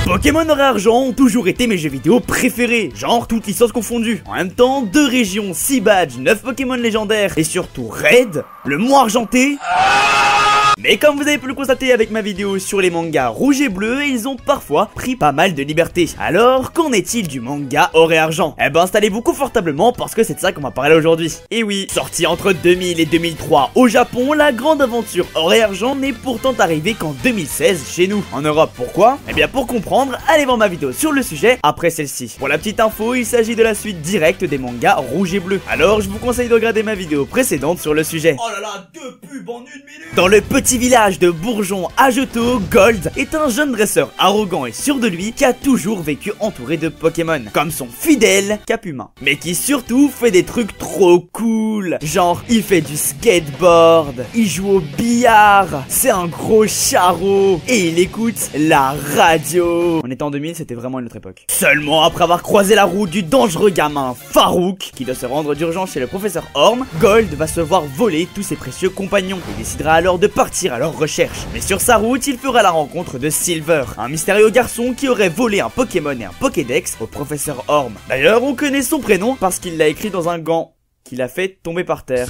Pokémon Or et Argent ont toujours été mes jeux vidéo préférés, genre toutes licences confondues. En même temps, 2 régions, 6 badges, 9 Pokémon légendaires et surtout Red, le mont argenté. Mais comme vous avez pu le constater avec ma vidéo sur les mangas rouge et bleu, ils ont parfois pris pas mal de liberté. Alors, qu'en est-il du manga Or et Argent? Eh ben, installez-vous confortablement parce que c'est de ça qu'on va parler aujourd'hui. Et oui, sorti entre 2000 et 2003 au Japon, la grande aventure Or et Argent n'est pourtant arrivée qu'en 2016 chez nous, en Europe. Pourquoi? Eh bien, pour comprendre, allez voir ma vidéo sur le sujet après celle-ci. Pour la petite info, il s'agit de la suite directe des mangas rouge et bleu. Alors, je vous conseille de regarder ma vidéo précédente sur le sujet. Oh là là, 2 pubs en 1 minute. Dans le petit village de Bourgeon à Johto, Gold est un jeune dresseur arrogant et sûr de lui qui a toujours vécu entouré de Pokémon, comme son fidèle Capumin. Mais qui surtout fait des trucs trop cool. Genre, il fait du skateboard, il joue au billard, c'est un gros charreau et il écoute la radio. On était en 2000, c'était vraiment une autre époque. Seulement après avoir croisé la route du dangereux gamin Farouk, qui doit se rendre d'urgence chez le professeur Orm, Gold va se voir voler tous ses précieux compagnons et décidera alors de partir à leur recherche. Mais sur sa route, il fera la rencontre de Silver, un mystérieux garçon qui aurait volé un Pokémon et un Pokédex au professeur Orm. D'ailleurs, on connaît son prénom parce qu'il l'a écrit dans un gant qu'il a fait tomber par terre.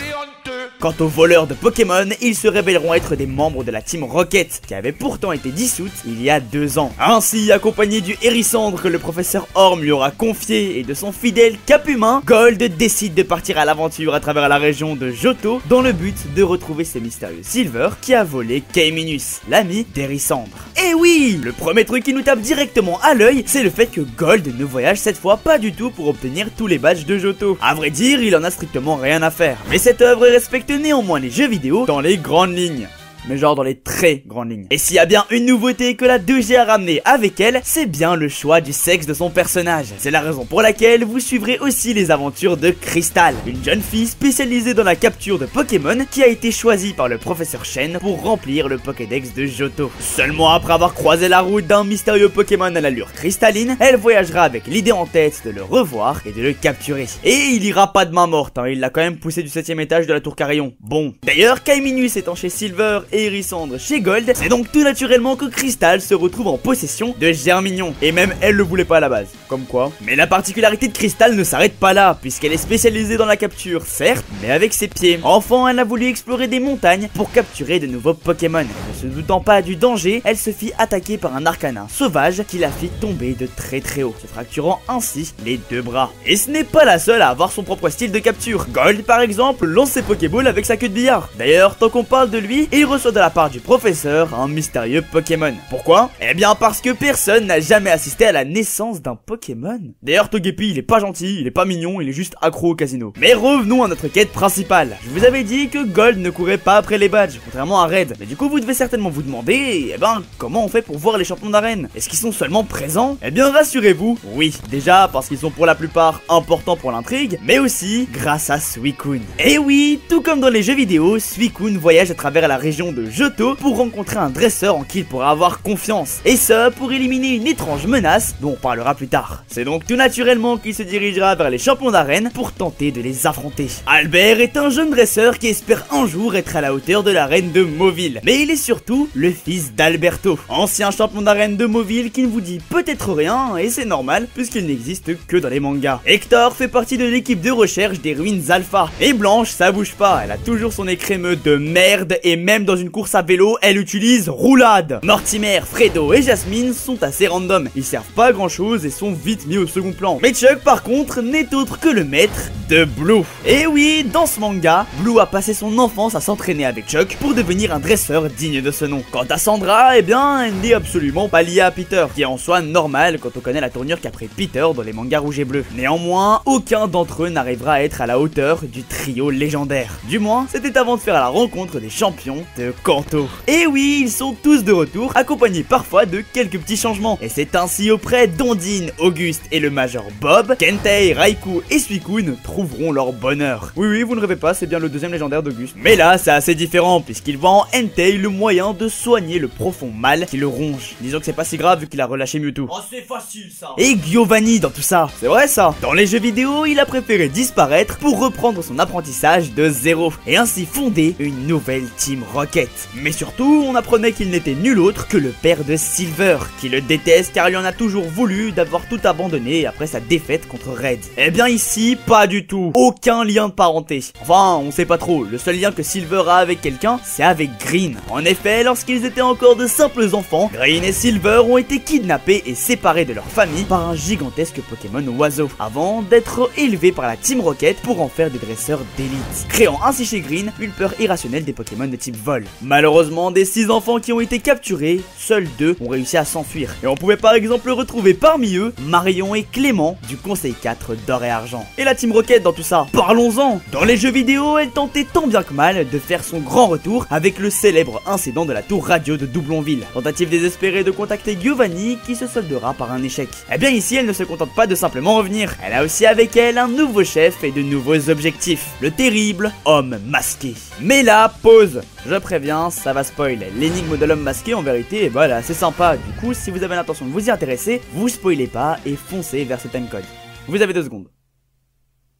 Quant aux voleurs de Pokémon, ils se révéleront être des membres de la Team Rocket, qui avait pourtant été dissoute il y a 2 ans. Ainsi, accompagné du Hérissandre que le professeur Orm lui aura confié et de son fidèle Capumin, Gold décide de partir à l'aventure à travers la région de Johto dans le but de retrouver ce mystérieux Silver qui a volé Kayminus, l'ami d'Hérissandre. Et oui, le premier truc qui nous tape directement à l'œil, c'est le fait que Gold ne voyage cette fois pas du tout pour obtenir tous les badges de Johto. À vrai dire, il en a strictement rien à faire. Mais cette œuvre respecte néanmoins les jeux vidéo dans les grandes lignes. Mais genre dans les très grandes lignes. Et s'il y a bien une nouveauté que la 2G a ramené avec elle, c'est bien le choix du sexe de son personnage. C'est la raison pour laquelle vous suivrez aussi les aventures de Crystal, une jeune fille spécialisée dans la capture de Pokémon qui a été choisie par le professeur Shen pour remplir le Pokédex de Johto. Seulement après avoir croisé la route d'un mystérieux Pokémon à l'allure cristalline, elle voyagera avec l'idée en tête de le revoir et de le capturer. Et il ira pas de main morte, hein, il l'a quand même poussé du 7ème étage de la tour Carillon. Bon, d'ailleurs Kayminus étant chez Silver et Hérissandre chez Gold, c'est donc tout naturellement que Crystal se retrouve en possession de Germignon. Et même elle le voulait pas à la base, comme quoi. Mais la particularité de Crystal ne s'arrête pas là, puisqu'elle est spécialisée dans la capture, certes, mais avec ses pieds. Enfant, elle a voulu explorer des montagnes pour capturer de nouveaux Pokémon. Ne se doutant pas du danger, elle se fit attaquer par un arcanin sauvage qui la fit tomber de très très haut, se fracturant ainsi les 2 bras. Et ce n'est pas la seule à avoir son propre style de capture. Gold par exemple lance ses Pokéballs avec sa queue de billard. D'ailleurs, tant qu'on parle de lui, il reçoit de la part du professeur un mystérieux Pokémon. Pourquoi? Eh bien parce que personne n'a jamais assisté à la naissance d'un Pokémon. D'ailleurs Togepi il est pas gentil, il est pas mignon, il est juste accro au casino. Mais revenons à notre quête principale. Je vous avais dit que Gold ne courait pas après les badges, contrairement à Red. Mais du coup vous devez certainement vous demander, eh ben comment on fait pour voir les champions d'arène? Est-ce qu'ils sont seulement présents? Eh bien rassurez-vous, oui. Déjà parce qu'ils sont pour la plupart importants pour l'intrigue, mais aussi grâce à Suicune. Et oui, tout comme dans les jeux vidéo, Suicune voyage à travers la région de Johto pour rencontrer un dresseur en qui il pourra avoir confiance. Et ce, pour éliminer une étrange menace dont on parlera plus tard. C'est donc tout naturellement qu'il se dirigera vers les champions d'arène pour tenter de les affronter. Albert est un jeune dresseur qui espère un jour être à la hauteur de l'arène de Mauville. Mais il est surtout le fils d'Alberto, ancien champion d'arène de Mauville qui ne vous dit peut-être rien, et c'est normal puisqu'il n'existe que dans les mangas. Hector fait partie de l'équipe de recherche des ruines Alpha. Et Blanche, ça bouge pas, elle a toujours son écrémeux de merde et même dans une course à vélo, elle utilise roulade. Mortimer, Fredo et Jasmine sont assez random. Ils servent pas à grand chose et sont vite mis au second plan. Mais Chuck par contre n'est autre que le maître de Blue. Et oui, dans ce manga, Blue a passé son enfance à s'entraîner avec Chuck pour devenir un dresseur digne de ce nom. Quant à Sandra, eh bien, elle n'est absolument pas liée à Peter, qui est en soi normal quand on connaît la tournure qu'a pris Peter dans les mangas rouge et bleu. Néanmoins, aucun d'entre eux n'arrivera à être à la hauteur du trio légendaire. Du moins, c'était avant de faire la rencontre des champions de Kanto. Et oui, ils sont tous de retour, accompagnés parfois de quelques petits changements. Et c'est ainsi auprès d'Ondine, Auguste et le Major Bob, Kentei, Raikou et Suicune trouveront leur bonheur. Oui, vous ne rêvez pas, c'est bien le 2ème légendaire d'Auguste. Mais là, c'est assez différent, puisqu'il voit en Entei le moyen de soigner le profond mal qui le ronge. Disons que c'est pas si grave vu qu'il a relâché Mewtwo. Oh, c'est facile ça. Et Giovanni dans tout ça, c'est vrai ça. Dans les jeux vidéo, il a préféré disparaître pour reprendre son apprentissage de zéro, et ainsi fonder une nouvelle Team Rocket. Rocket. Mais surtout, on apprenait qu'il n'était nul autre que le père de Silver, qui le déteste car il en a toujours voulu d'avoir tout abandonné après sa défaite contre Red. Eh bien ici, pas du tout. Aucun lien de parenté. Enfin, on sait pas trop. Le seul lien que Silver a avec quelqu'un, c'est avec Green. En effet, lorsqu'ils étaient encore de simples enfants, Green et Silver ont été kidnappés et séparés de leur famille par un gigantesque Pokémon oiseau, avant d'être élevés par la Team Rocket pour en faire des dresseurs d'élite, créant ainsi chez Green une peur irrationnelle des Pokémon de type vol. Malheureusement, des 6 enfants qui ont été capturés, seuls 2 ont réussi à s'enfuir, et on pouvait par exemple retrouver parmi eux Marion et Clément du Conseil 4 d'Or et Argent. Et la Team Rocket dans tout ça, parlons-en. Dans les jeux vidéo, elle tentait tant bien que mal de faire son grand retour avec le célèbre incident de la tour radio de Doublonville, tentative désespérée de contacter Giovanni qui se soldera par un échec. Eh bien ici, elle ne se contente pas de simplement revenir, elle a aussi avec elle un nouveau chef et de nouveaux objectifs, le terrible homme masqué. Mais là, pause. Je préviens, ça va spoil. L'énigme de l'homme masqué, en vérité, voilà, c'est sympa. Du coup, si vous avez l'intention de vous y intéresser, vous spoilez pas et foncez vers ce timecode. Vous avez 2 secondes.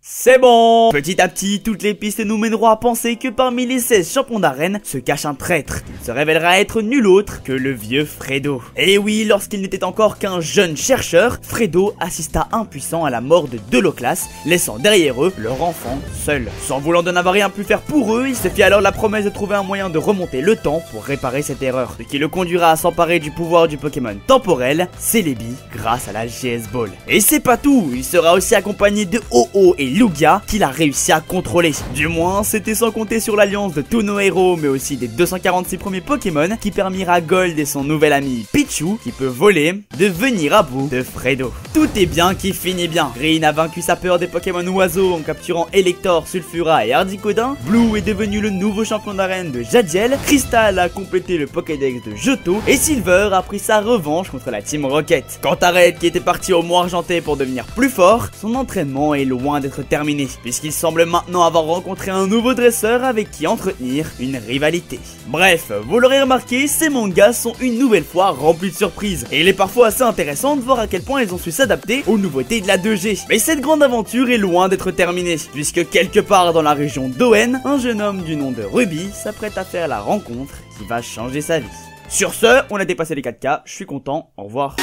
C'est bon! Petit à petit, toutes les pistes nous mèneront à penser que parmi les 16 champions d'arène se cache un traître. Il se révélera être nul autre que le vieux Fredo. Et oui, lorsqu'il n'était encore qu'un jeune chercheur, Fredo assista impuissant à la mort de 2 Loclas, laissant derrière eux leur enfant seul. Sans vouloir de n'avoir rien pu faire pour eux, il se fit alors la promesse de trouver un moyen de remonter le temps pour réparer cette erreur, ce qui le conduira à s'emparer du pouvoir du Pokémon temporel, Celebi, grâce à la GS Ball. Et c'est pas tout, il sera aussi accompagné de Ho-Oh et Lugia qu'il a réussi à contrôler. Du moins, c'était sans compter sur l'alliance de tous nos héros, mais aussi des 246 premiers Pokémon qui permirent à Gold et son nouvel ami Pichu, qui peut voler, de venir à bout de Fredo. Tout est bien qui finit bien. Green a vaincu sa peur des Pokémon oiseaux en capturant Elector, Sulfura et Hardicotin. Blue est devenu le nouveau champion d'arène de Jadiel. Crystal a complété le Pokédex de Johto. Et Silver a pris sa revanche contre la Team Rocket. Quant à Red, qui était parti au Mont Argenté pour devenir plus fort, son entraînement est loin d'être terminé, puisqu'il semble maintenant avoir rencontré un nouveau dresseur avec qui entretenir une rivalité. Bref, vous l'aurez remarqué, ces mangas sont une nouvelle fois remplis de surprises, et il est parfois assez intéressant de voir à quel point ils ont su s'adapter aux nouveautés de la 2G. Mais cette grande aventure est loin d'être terminée, puisque quelque part dans la région d'Owen, un jeune homme du nom de Ruby s'apprête à faire la rencontre qui va changer sa vie. Sur ce, on a dépassé les 4K, je suis content, au revoir.